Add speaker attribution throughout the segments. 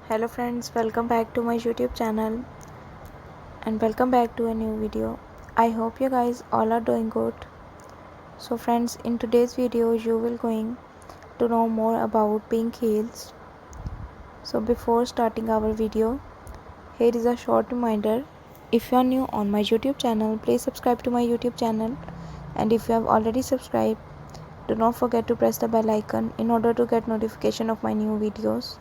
Speaker 1: Hello friends, welcome back to my YouTube channel and welcome back to a new video. I hope you guys all are doing good. So friends, in today's video you will going to know more about pink heels. So before starting our video, here is a short reminder. If you are new on my YouTube channel, please subscribe to my YouTube channel, and if you have already subscribed, do not forget to press the bell icon in order to get notification of my new videos.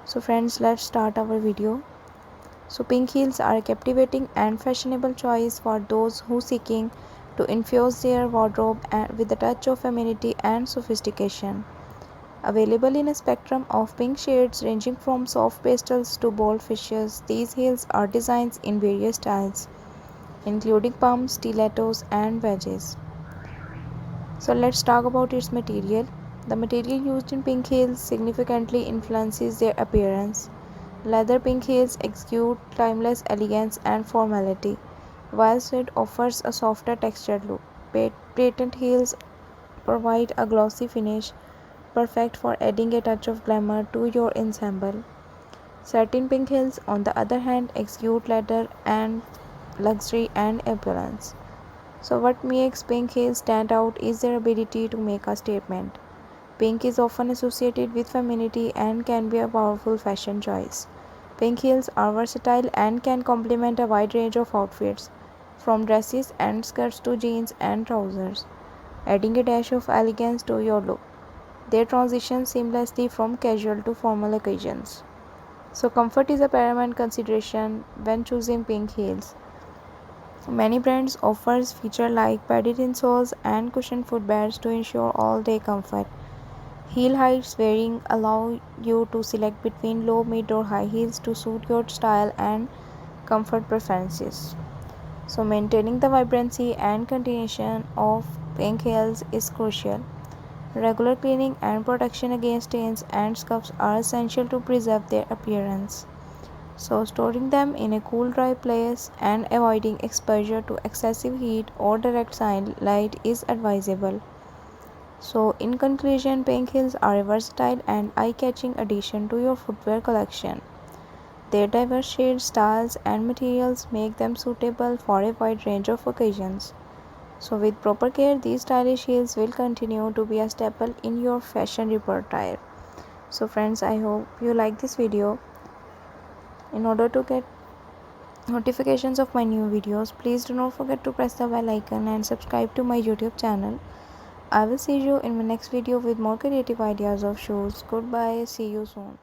Speaker 1: So friends, let's start our video. So pink heels are a captivating and fashionable choice for those who seeking to infuse their wardrobe with a touch of femininity and sophistication. Available in a spectrum of pink shades ranging from soft pastels to bold fishes, these heels are designed in various styles, including pumps, stilettos, and wedges. So let's talk about its material. The material used in pink heels significantly influences their appearance. Leather pink heels exude timeless elegance and formality, while suede offers a softer textured look. Patent heels provide a glossy finish, perfect for adding a touch of glamour to your ensemble. Satin pink heels, on the other hand, exude leather and luxury and opulence. So, what makes pink heels stand out is their ability to make a statement. Pink is often associated with femininity and can be a powerful fashion choice. Pink heels are versatile and can complement a wide range of outfits, from dresses and skirts to jeans and trousers, adding a dash of elegance to your look. They transition seamlessly from casual to formal occasions. So, comfort is a paramount consideration when choosing pink heels. Many brands offers features like padded insoles and cushioned footbeds to ensure all-day comfort. Heel heights varying allow you to select between low, mid, or high heels to suit your style and comfort preferences. So, maintaining the vibrancy and continuation of pink heels is crucial. Regular cleaning and protection against stains and scuffs are essential to preserve their appearance. So, storing them in a cool, dry place and avoiding exposure to excessive heat or direct sunlight is advisable. So, in conclusion, pink heels are a versatile and eye-catching addition to your footwear collection. Their diverse shades, styles, and materials make them suitable for a wide range of occasions. So, with proper care, these stylish heels will continue to be a staple in your fashion repertoire. So, friends, I hope you like this video. In order to get notifications of my new videos, please do not forget to press the bell icon and subscribe to my YouTube channel. I will see you in my next video with more creative ideas of shoes. Goodbye. See you soon.